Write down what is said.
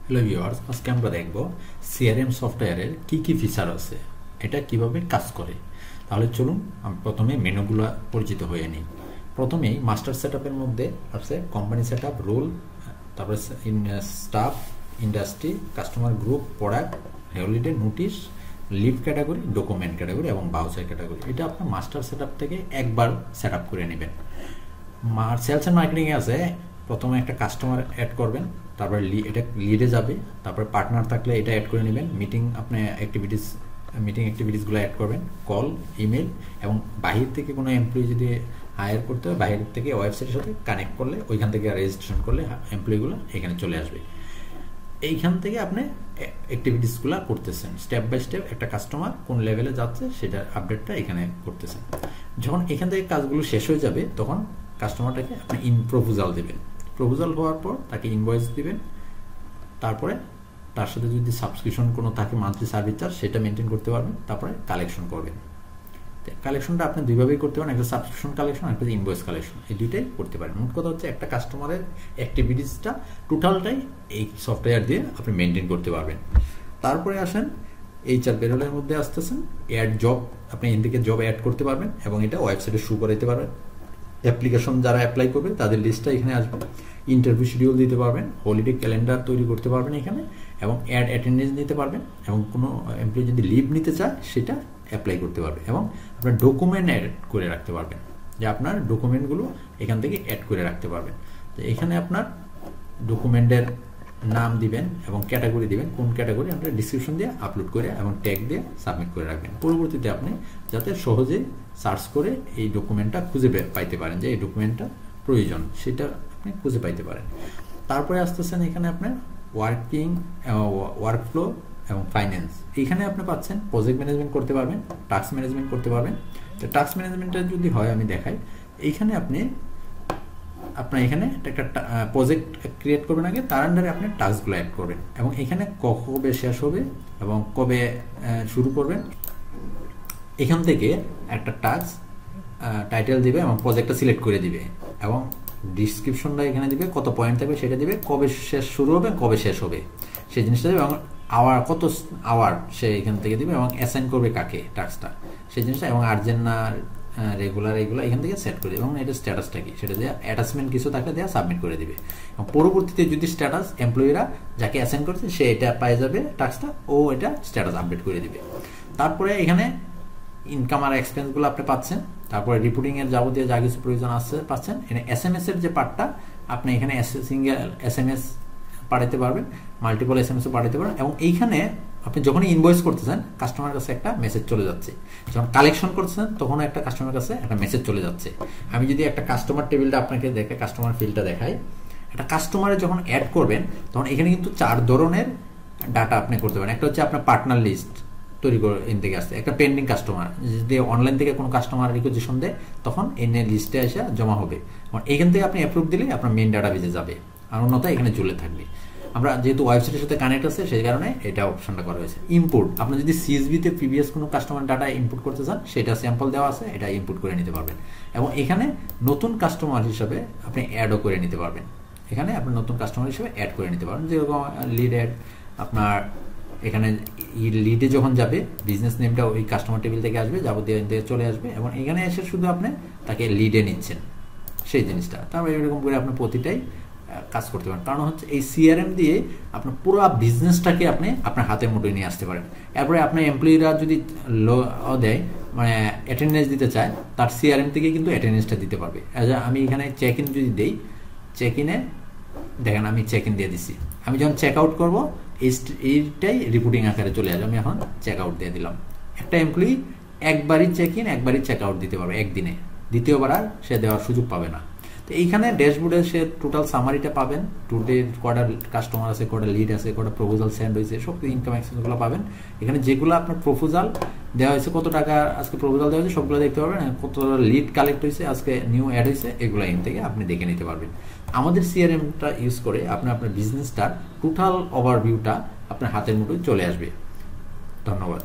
Hello viewers, আজকে আমরা দেখব সিআরএম সফটওয়্যারের কি ফিচার আছে, এটা কিভাবে কাজ করে। তাহলে চলুন আমি প্রথমে মেনুগুলো পরিচিত হয়ে নিই। প্রথমেই মাস্টার সেটআপের মধ্যে আছে কোম্পানি সেটআপ, রোল, তারপরে staff, industry, customer group, product, holiday, notice, leave category, document category এবং বাউচার ক্যাটাগরি। এটা আপনার মাস্টার সেটআপ থেকে একবার সেটআপ করে নেবেন। সেলস অ্যান্ড মার্কেটিংয়ে আছে প্রথমে একটা কাস্টমার অ্যাড করবেন, তারপরে এটা লিডে যাবে, তারপরে পার্টনার থাকলে এটা অ্যাড করে নেবেন, মিটিং অ্যাক্টিভিটিসগুলো অ্যাড করবেন, কল, ইমেল এবং বাহির থেকে কোনো এমপ্লয়ি যদি হায়ার করতে হয় বাহির থেকে ওয়েবসাইটের সাথে কানেক্ট করলে ওইখান থেকে রেজিস্ট্রেশন করলে এমপ্লয়িগুলো এখানে চলে আসবে। এইখান থেকে আপনি অ্যাক্টিভিটিসগুলো করতেছেন, স্টেপ বাই স্টেপ একটা কাস্টমার কোন লেভেলে যাচ্ছে সেটার আপডেটটা এখানে করতেছেন। যখন এখান থেকে কাজগুলো শেষ হয়ে যাবে তখন কাস্টমারটাকে আপনি প্রপোজাল দেবেন। প্রপোজাল হওয়ার পর তাকে ইনভয়েস দিবেন, তারপরে তার সাথে যদি সাবস্ক্রিপশন কোনো থাকে মান্থলি সার্ভিস চার্জ সেটা মেনটেন করতে পারবেন, তারপরে কালেকশন করবেন। কালেকশনটা আপনি দুইভাবেই করতে পারেন, একটা সাবস্ক্রিপশন কালেকশন, একটা ইনভয়েস কালেকশন, এই দুইটাই করতে পারেন। মোট কথা হচ্ছে একটা কাস্টমারের অ্যাক্টিভিটিসটা টোটালটাই এই সফটওয়্যার দিয়ে আপনি মেনটেন করতে পারবেন। তারপরে আসেন এইচআর পেরোলের মধ্যে আসতেছেন, অ্যাড জব, আপনি এখান থেকে জব অ্যাড করতে পারবেন এবং এটা ওয়েবসাইটে শো করাইতে পারবেন। অ্যাপ্লিকেশন যারা অ্যাপ্লাই করবে তাদের লিস্টটা এখানে আসবে, ইন্টারভিউ শিডিউল দিতে পারবেন, হলিডে ক্যালেন্ডার তৈরি করতে পারবেন এখানে এবং অ্যাড অ্যাটেন্ডেন্স নিতে পারবেন এবং কোনো এমপ্লয়ি যদি লিভ নিতে চায় সেটা অ্যাপ্লাই করতে পারবে এবং আপনার ডকুমেন্ট অ্যাড করে রাখতে পারবেন, যে আপনার ডকুমেন্টগুলো এখান থেকে অ্যাড করে রাখতে পারবেন। তো এখানে আপনার ডকুমেন্টের নাম দিবেন এবং ক্যাটাগরি দিবেন, কোন ক্যাটাগরি আপনার ডিসক্রিপশন দিয়ে আপলোড করে এবং ট্যাগ দিয়ে সাবমিট করে রাখবেন। পরবর্তীতে আপনি যাতে সহজে সার্চ করে এই ডকুমেন্টটা খুঁজে পাইতে পারেন, যে এই ডকুমেন্টটা প্রয়োজন সেটা আপনি খুঁজে পাইতে পারেন। তারপরে আসতেছেন এখানে আপনার ওয়ার্কফ্লো এবং ফাইন্যান্স। এইখানে আপনি পাচ্ছেন প্রজেক্ট ম্যানেজমেন্ট করতে পারবেন, টাস্ক ম্যানেজমেন্ট করতে পারবেন। তো টাস্ক ম্যানেজমেন্টটা যদি হয় আমি দেখাই, এইখানে আপনার এখানে একটা প্রজেক্ট ক্রিয়েট করবেন, আগে তার আন্ডারে আপনি টাস্কগুলো অ্যাড করবেন এবং এখানে কবে শেষ হবে এবং কবে শুরু করবেন এখান থেকে একটা টাস্ক টাইটেল দিবে এবং প্রজেক্টটা সিলেক্ট করে দিবে এবং ডিসক্রিপশনটা এখানে দিবে, কত পয়েন্ট থাকবে সেটা দিবে, কবে শেষ শুরু হবে কবে শেষ হবে সেই জিনিসটা দেবে এবং কত আওয়ার সে এখান থেকে দিবে এবং অ্যাসাইন করবে কাকে টাস্কটা সেই জিনিসটা এবং আর্জেন্ট না রেগুলার এগুলো এখান থেকে সেট করে দেবে এবং এটা স্ট্যাটাসটা কি সেটা দিয়ে অ্যাটাচমেন্ট কিছু থাকলে দেওয়া সাবমিট করে দিবে এবং পরবর্তীতে যদি স্ট্যাটাস এমপ্লয়িরা যাকে অ্যাসাইন করছে সে এটা পেয়ে যাবে টাস্কটা, ও এটা স্ট্যাটাস আপডেট করে দিবে। তারপরে এখানে ইনকাম আর এক্সপেন্সগুলো আপনি পাচ্ছেন, তারপরে রিপোর্টিংয়ের যাবতীয় যা কিছু প্রয়োজন আছে পাচ্ছেন। এখানে এসএমএস এর যে পার্টটা আপনি এখানে সিঙ্গেল এসএমএস পাঠাতে পারবেন, মাল্টিপল এসএমএসও পাঠাতে পারবেন এবং এইখানে আপনি যখনই ইনভয়েস করতেছেন কাস্টমারের কাছে একটা মেসেজ চলে যাচ্ছে, যখন কালেকশন করতেছেন তখন একটা কাস্টমারের কাছে একটা মেসেজ চলে যাচ্ছে। আমি যদি একটা কাস্টমার টেবিলটা আপনাকে দেখে কাস্টমার ফিল্ডটা দেখাই, একটা কাস্টমারে যখন অ্যাড করবেন তখন এখানে কিন্তু 4 ধরনের ডাটা আপনি করতে পারেন। একটা হচ্ছে আপনার পার্টনার লিস্ট তৈরি করে এন থেকে আসছে, একটা পেন্ডিং কাস্টমার, যদি অনলাইন থেকে কোনো কাস্টমার রিকোয়েজিশন দেয় তখন এনে লিস্টে এসে জমা হবে, এখান থেকে আপনি অ্যাপ্রুভ দিলে আপনার মেইন ডাটা বেজে যাবে আর অন্যথা এখানে ঝুলে থাকবে। আমরা যেহেতু ওয়েবসাইটের সাথে কানেক্ট আছে সেই কারণে এটা অপশনটা করা হয়েছে। ইনপুট, আপনি যদি সিএসভিতে প্রিভিয়াস কোনো কাস্টমার ডাটা ইনপুট করতে চান সেটা স্যাম্পল দেওয়া আছে, এটা ইনপুট করে নিতে পারবেন এবং এখানে নতুন কাস্টমার হিসাবে আপনি অ্যাডও করে নিতে পারবেন, এখানে আপনি নতুন কাস্টমার হিসেবে অ্যাড করে নিতে পারবেন। যেরকম লিড অ্যাড, আপনার এখানে লিডে যখন যাবে বিজনেস নেমটা ওই কাস্টমার টেবিল থেকে আসবে, যাবতীয় থেকে চলে আসবে এবং এখানে এসে শুধু আপনি তাকে লিডে নিচ্ছেন সেই জিনিসটা। তারপরে এরকম করে আপনি প্রতিটাই কাজ করতে পারেন, কারণ হচ্ছে এই সিআরএম দিয়ে আপনার পুরো বিজনেসটাকে আপনি আপনার হাতের মুঠোয় নিয়ে আসতে পারেন। এরপরে আপনার এমপ্লয়িরা যদি দেয় মানে অ্যাটেন্ডেন্স দিতে চায় তার সিআরএম থেকে কিন্তু অ্যাটেন্ডেন্সটা দিতে পারবে। আমি এখানে চেক ইন যদি দেই, চেক ইনে দেখেন আমি চেক ইন দিয়ে দিচ্ছি, আমি যখন চেক আউট করবো এইটাই রিপোর্টিং আকারে চলে আসবে। আমি এখন চেক আউট দিয়ে দিলাম। একটা এমপ্লয়ি একবারই চেক ইন একবারই চেক আউট দিতে পারবে একদিনে, দ্বিতীয়বার আর সে দেওয়ার সুযোগ পাবে না। তো এইখানে ড্যাশবোর্ডে সে টোটাল সামারিটা পাবেন, টুডে কটা কাস্টমার আছে, কটা লিড আছে, কটা প্রপোজাল সেন্ড হয়েছে, সব ইনকাম এক্সপেন্সগুলো পাবেন। এখানে যেগুলো আপনার প্রপোজাল দেওয়া হয়েছে, কত টাকা আজকে প্রপোজাল দেওয়া হয়েছে সবগুলো দেখতে পারবেন, কত লিড কালেক্ট হয়েছে, আজকে নিউ অ্যাড হয়েছে, এগুলো এখান থেকে আপনি দেখে নিতে পারবেন। আমাদের সিআরএমটা ইউজ করে আপনার বিজনেসটার টোটাল ওভারভিউটা আপনার হাতের মুঠোয় চলে আসবে। ধন্যবাদ।